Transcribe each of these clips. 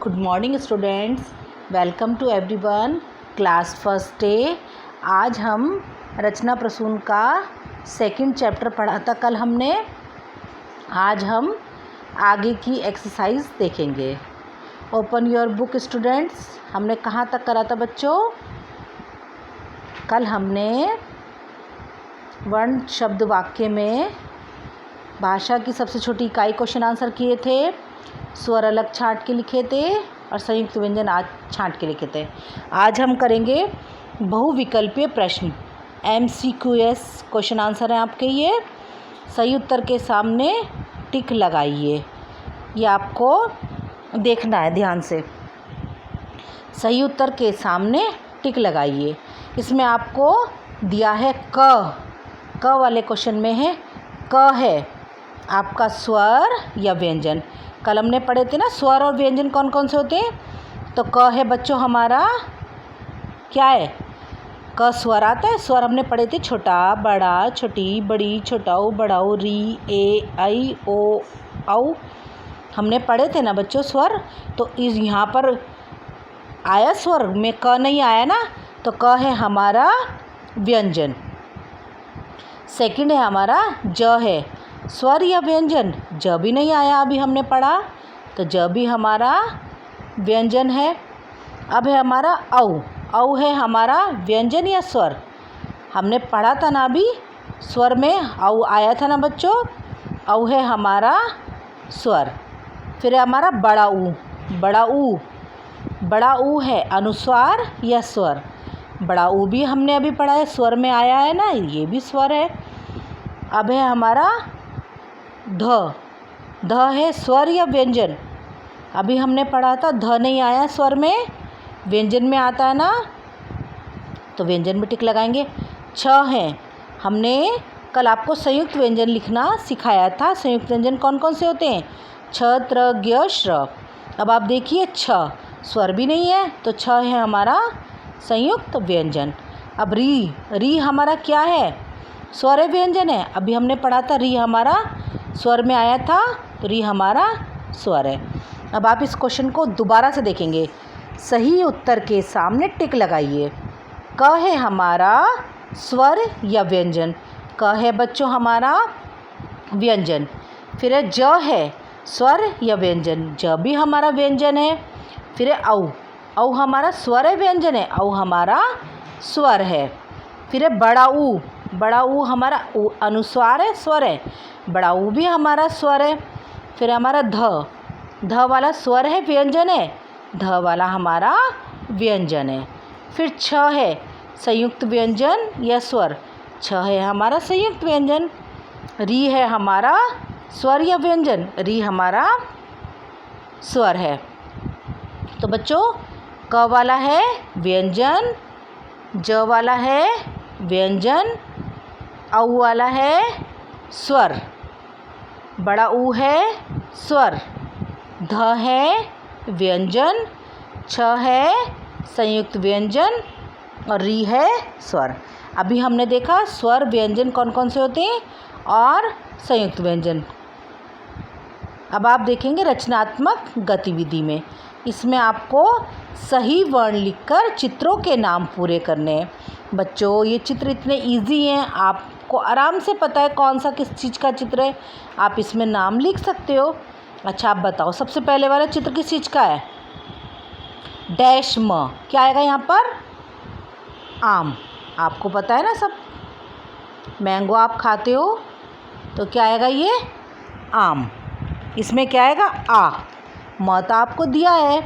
Good morning students, welcome to everyone. Class first day. आज हम रचना प्रसून का सेकंड चैप्टर पढ़ा था कल हमने। आज हम आगे की एक्सरसाइज देखेंगे। Open your book students. हमने कहाँ तक करा था बच्चों? कल हमने वर्ण शब्द वाक्य में भाषा की सबसे छोटी इकाई क्वेश्चन आंसर किए थे, स्वर अलग छांट के लिखे थे और संयुक्त व्यंजन आज छांट के लिखे थे। आज हम करेंगे बहुविकल्पीय प्रश्न, MCQS क्वेश्चन आंसर है आपके। ये सही उत्तर के सामने टिक लगाइए, ये आपको देखना है ध्यान से। सही उत्तर के सामने टिक लगाइए। इसमें आपको दिया है क वाले क्वेश्चन में है क है आपका स्वर या व्यंजन। कल हमने पढ़े थे ना स्वर और व्यंजन कौन कौन से होते हैं। तो क है बच्चों हमारा क्या है? क स्वर आता है। स्वर हमने पढ़े थे छोटा, बड़ा, छोटी, बड़ी, छोटाऊ, बड़ाऊ, री, ए, आई, ओ, औ। हमने पढ़े थे ना बच्चों स्वर। तो इस यहाँ पर आया स्वर में क नहीं आया ना, तो क है हमारा व्यंजन। सेकंड है हमारा ज है स्वर या व्यंजन। ज भी नहीं आया, अभी हमने पढ़ा, तो ज भी हमारा व्यंजन है। अब है हमारा औ। औ है हमारा व्यंजन या स्वर। हमने पढ़ा था ना अभी, स्वर में औ आया था ना बच्चों। औ है हमारा स्वर। फिर है हमारा बड़ा ऊ। बड़ा ऊ, बड़ा ऊ है अनुस्वार या स्वर। बड़ा ऊ भी हमने अभी पढ़ा है, स्वर में आया है ना, ये भी स्वर है। अब है हमारा ध। ध है स्वर या व्यंजन। अभी हमने पढ़ा था ध नहीं आया स्वर में, व्यंजन में आता है ना, तो व्यंजन में टिक लगाएंगे। छ है, हमने कल आपको संयुक्त व्यंजन लिखना सिखाया था। संयुक्त व्यंजन कौन कौन से होते हैं? छ, त्र, ज्ञ, श्र। अब आप देखिए छ स्वर भी नहीं है, तो छ है हमारा संयुक्त व्यंजन। अब री। री हमारा क्या है? स्वर व्यंजन है। अभी हमने पढ़ा था री हमारा स्वर में आया था, तो री हमारा स्वर है। अब आप इस क्वेश्चन को दोबारा से देखेंगे। सही उत्तर के सामने टिक लगाइए। क है हमारा स्वर या व्यंजन। क है बच्चों हमारा व्यंजन। फिर है ज है स्वर या व्यंजन। ज भी हमारा व्यंजन है। फिर है औ। औ हमारा स्वर है व्यंजन है। औ हमारा स्वर है। फिर है बड़ा ऊ। बड़ा ऊ हमारा अनुस्वार है, स्वर है। बड़ा ऊ भी हमारा स्वर है। फिर हमारा ध। ध वाला स्वर है व्यंजन है। ध वाला हमारा व्यंजन है। फिर छ है संयुक्त व्यंजन या स्वर। छ है हमारा संयुक्त व्यंजन। री है हमारा स्वर या व्यंजन। री हमारा स्वर है। तो बच्चों क वाला है व्यंजन, ज वाला है व्यंजन, औ वाला है स्वर, बड़ा ऊ है स्वर, ध है व्यंजन, छ है संयुक्त व्यंजन और री है स्वर। अभी हमने देखा स्वर व्यंजन कौन कौन से होते हैं और संयुक्त व्यंजन। अब आप देखेंगे रचनात्मक गतिविधि में। इसमें आपको सही वर्ण लिखकर चित्रों के नाम पूरे करने हैं। बच्चों ये चित्र इतने इजी हैं, आपको आराम से पता है कौन सा किस चीज़ का चित्र है। आप इसमें नाम लिख सकते हो। अच्छा आप बताओ सबसे पहले वाला चित्र किस चीज़ का है? डैश म। क्या आएगा यहाँ पर? आम। आपको पता है ना सब, मैंगो आप खाते हो तो क्या आएगा? ये आम। इसमें क्या आएगा? आ। म तो आपको दिया है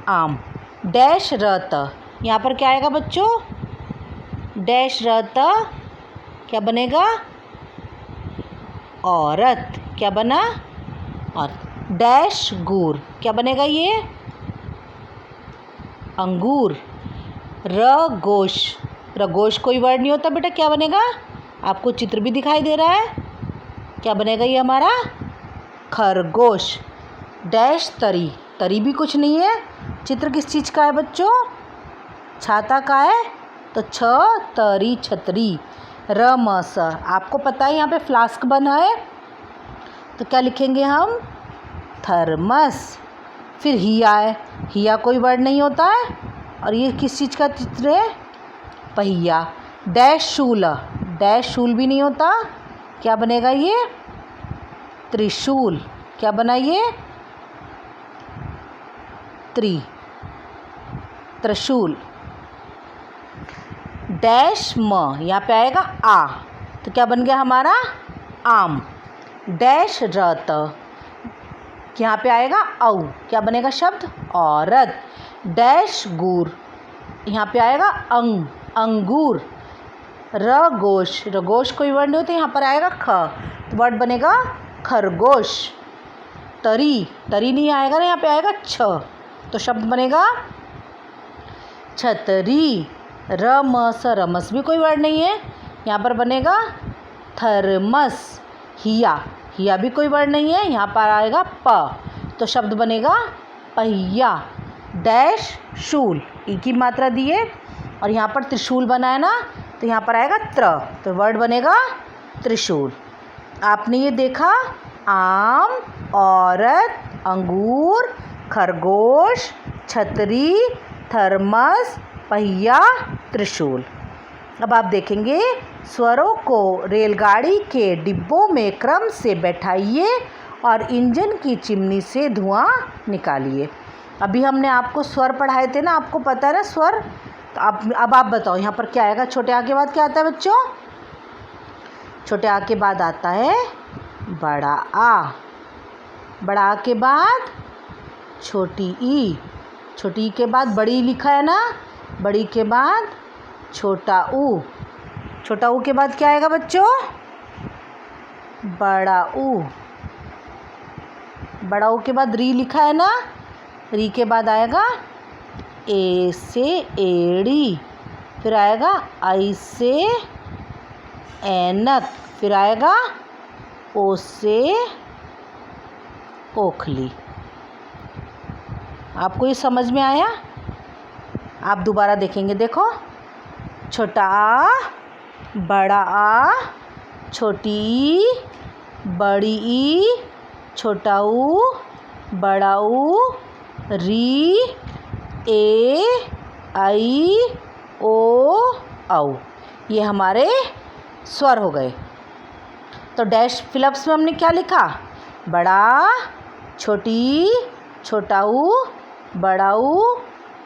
आम। डैश र त, यहाँ पर क्या आएगा बच्चों? डैश र त क्या बनेगा? औरत। क्या बना? और डैश गुर क्या बनेगा? ये अंगूर। रगोश। रगोश कोई वर्ड नहीं होता बेटा, क्या बनेगा? आपको चित्र भी दिखाई दे रहा है, क्या बनेगा ये हमारा? खरगोश। डैश तरी। तरी भी कुछ नहीं है। चित्र किस चीज़ का है बच्चों? छाता का है, तो छ तरी छतरी। र म स। आपको पता है यहाँ पे फ्लास्क बना है, तो क्या लिखेंगे हम? थर्मस। फिर हिया है, हिया कोई वर्ड नहीं होता है। और ये किस चीज़ का चित्र है? पहिया। डैश शूल, डैश शूल भी नहीं होता, क्या बनेगा ये? त्रिशूल। क्या बना ये? त्रिशूल। डैश म, यहाँ पे आएगा आ, तो क्या बन गया हमारा? आम। डैश रत, यहाँ पे आएगा औ, क्या बनेगा शब्द? औरत। डैश गुर, यहाँ पे आएगा अंगूर। रगोश, रगोश कोई वर्ड नहीं होता, यहाँ पर आएगा ख, तो वर्ड बनेगा खरगोश। तरी, तरी नहीं आएगा ना, यहाँ पे आएगा छ, तो शब्द बनेगा छतरी। रमस, रमस भी कोई वर्ड नहीं है, यहाँ पर बनेगा थर्मस। हिया, हिया भी कोई वर्ड नहीं है, यहाँ पर आएगा प, तो शब्द बनेगा पहिया। डैश शूल, ई की मात्रा दी है और यहाँ पर त्रिशूल बना है ना, तो यहाँ पर आएगा त्र, तो वर्ड बनेगा त्रिशूल। आपने ये देखा आम, औरत, अंगूर, खरगोश, छतरी, थर्मस, पहिया, त्रिशूल। अब आप देखेंगे स्वरों को रेलगाड़ी के डिब्बों में क्रम से बैठाइए और इंजन की चिमनी से धुआं निकालिए। अभी हमने आपको स्वर पढ़ाए थे ना, आपको पता है ना स्वर, तो अब आप बताओ यहाँ पर क्या आएगा? छोटे आ के बाद क्या आता है बच्चों? छोटे आ के बाद आता है बड़ा आ। बड़ा आ के बाद छोटी ई, छोटी ई के बाद बड़ी लिखा है ना, बड़ी के बाद छोटा ऊ, छोटा ऊ के बाद क्या आएगा बच्चों? बड़ा ऊ। बड़ा ऊ के बाद री लिखा है ना, री के बाद आएगा ए से एड़ी, फिर आएगा आई से ऐनक, फिर आएगा ओ से ओखली। आपको ये समझ में आया? आप दोबारा देखेंगे, देखो छोटा आ, बड़ा आ, छोटी ई, बड़ी ई, छोटा ऊ, बड़ा ऊ, री, ए, आई, ओ, औ, ये हमारे स्वर हो गए। तो डैश फिलअप्स में हमने क्या लिखा? बड़ा, छोटी, छोटा ऊ, बड़ा ऊ,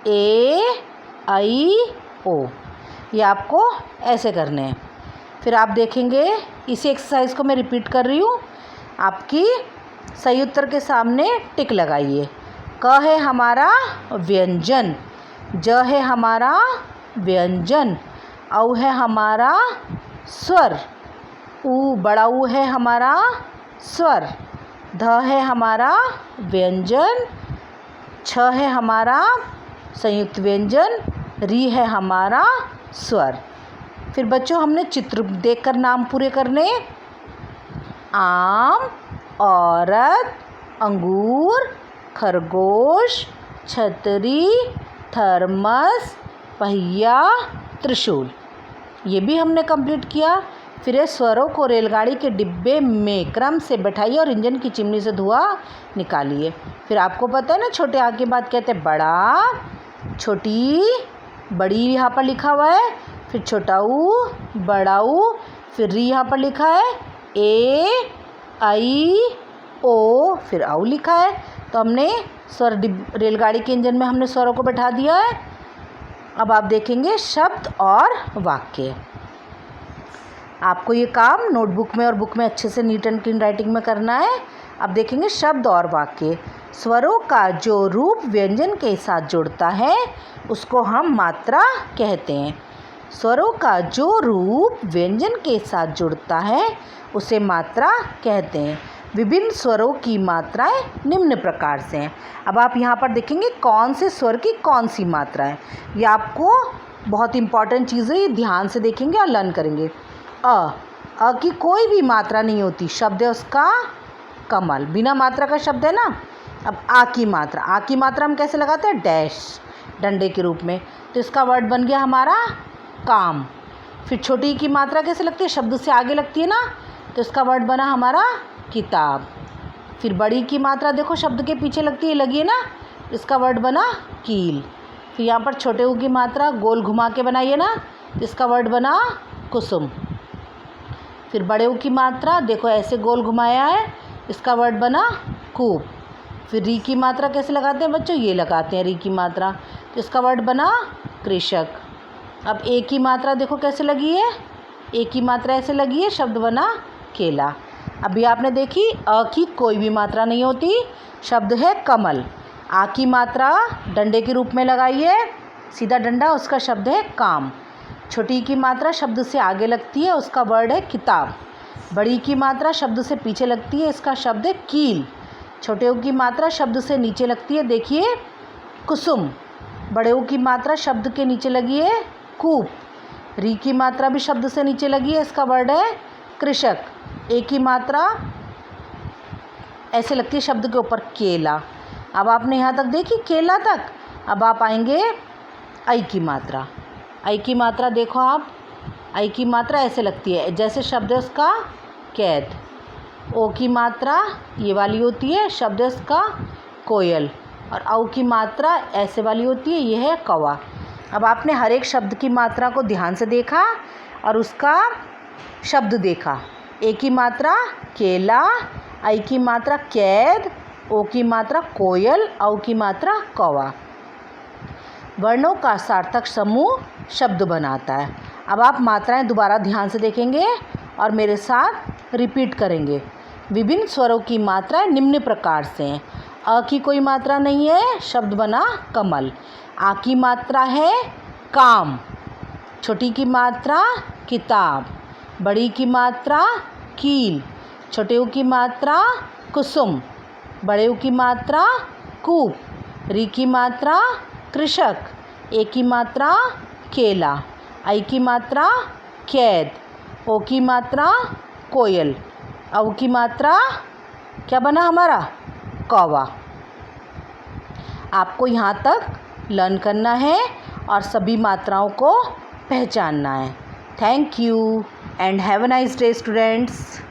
ए, आई, ओ, ये आपको ऐसे करने हैं। फिर आप देखेंगे इसी एक्सरसाइज को मैं रिपीट कर रही हूँ, आपकी सही उत्तर के सामने टिक लगाइए। क है हमारा व्यंजन, ज है हमारा व्यंजन, औ है हमारा स्वर, ऊ बड़ा ऊ है हमारा स्वर, ध है हमारा व्यंजन, छ है हमारा संयुक्त व्यंजन, री है हमारा स्वर। फिर बच्चों हमने चित्र देखकर नाम पूरे करने। आम, औरत, अंगूर, खरगोश, छतरी, थर्मस, पहिया, त्रिशूल, ये भी हमने कंप्लीट किया। फिर ये स्वरों को रेलगाड़ी के डिब्बे में क्रम से बैठाइए और इंजन की चिमनी से धुआं निकालिए। फिर आपको पता है ना छोटे आ के बाद कहते हैं बड़ा, छोटी, बड़ी यहाँ पर लिखा हुआ है, फिर छोटा ऊ, बड़ा ऊ, फिर री यहाँ पर लिखा है, ए, आई, ओ, फिर औ लिखा है। तो हमने स्वर रेलगाड़ी के इंजन में हमने स्वरों को बैठा दिया है। अब आप देखेंगे शब्द और वाक्य। आपको ये काम नोटबुक में और बुक में अच्छे से नीट एंड क्लीन राइटिंग में करना है। अब देखेंगे शब्द और वाक्य। स्वरों का जो रूप व्यंजन के साथ जुड़ता है उसको हम मात्रा कहते हैं। स्वरों का जो रूप व्यंजन के साथ जुड़ता है उसे मात्रा कहते हैं। विभिन्न स्वरों की मात्राएं निम्न प्रकार से हैं। अब आप यहाँ पर देखेंगे कौन से स्वर की कौन सी मात्रा है। ये आपको बहुत इम्पॉर्टेंट चीज़ है, ये ध्यान से देखेंगे और लर्न करेंगे। अ की कोई भी मात्रा नहीं होती, शब्द है उसका कमल, बिना मात्रा का शब्द है ना। अब आ की मात्रा हम कैसे लगाते हैं? डैश, डंडे के रूप में, तो इसका वर्ड बन गया हमारा काम। फिर छोटी की मात्रा कैसे लगती है? शब्द से आगे लगती है ना, तो इसका वर्ड बना हमारा किताब। फिर बड़ी की मात्रा देखो शब्द के पीछे लगती है, लगी है ना, इसका वर्ड बना कील। फिर यहाँ पर छोटे ऊ की मात्रा गोल घुमा के बनाइए ना, इसका वर्ड बना कुसुम। फिर बड़े ऊ की मात्रा देखो ऐसे गोल घुमाया है, इसका वर्ड बना कूप। फिर री की मात्रा कैसे लगाते हैं बच्चों, ये लगाते हैं री की मात्रा, तो इसका वर्ड बना कृषक। अब ए की मात्रा देखो कैसे लगी है, ए की मात्रा ऐसे लगी है, शब्द बना केला। अभी आपने देखी अ की कोई भी मात्रा नहीं होती, शब्द है कमल। आ की मात्रा डंडे के रूप में लगाई है, सीधा डंडा, उसका शब्द है काम। छोटी की मात्रा शब्द से आगे लगती है, उसका वर्ड है किताब। बड़ी की मात्रा शब्द से पीछे लगती है, इसका शब्द है कील। छोटे ऊ की मात्रा शब्द से नीचे लगती है, देखिए कुसुम। बड़े ऊ की मात्रा शब्द के नीचे लगी है, कूप। री की मात्रा भी शब्द से नीचे लगी है, इसका वर्ड है कृषक। ए की मात्रा ऐसे लगती है शब्द के ऊपर, केला। अब आपने यहाँ तक देखी केला तक। अब आप आएंगे आई की मात्रा। आई की मात्रा देखो आप, आई की मात्रा ऐसे लगती है, जैसे शब्द है उसका कैद। ओ की मात्रा ये वाली होती है, शब्द है उसका कोयल। और औ की मात्रा ऐसे वाली होती है, ये है कौवा। अब आपने हर एक शब्द की मात्रा को ध्यान से देखा और उसका शब्द देखा। ए की मात्रा केला, आई की मात्रा कैद, ओ की मात्रा कोयल, औ की मात्रा कौवा। वर्णों का सार्थक समूह शब्द बनाता है। अब आप मात्राएं दोबारा ध्यान से देखेंगे और मेरे साथ रिपीट करेंगे। विभिन्न स्वरों की मात्राएं निम्न प्रकार से हैं। अ की कोई मात्रा नहीं है, शब्द बना कमल। आ की मात्रा है काम। छोटी की मात्रा किताब। बड़ी की मात्रा कील। छोटे ऊ की मात्रा कुसुम। बड़े ऊ की मात्रा कूप। री की मात्रा कृषक। ए की मात्रा केला। आई की मात्रा कैद। ओ की मात्रा कोयल। औ की मात्रा क्या बना हमारा, कौवा। आपको यहाँ तक लर्न करना है और सभी मात्राओं को पहचानना है। Thank you and have a nice day students.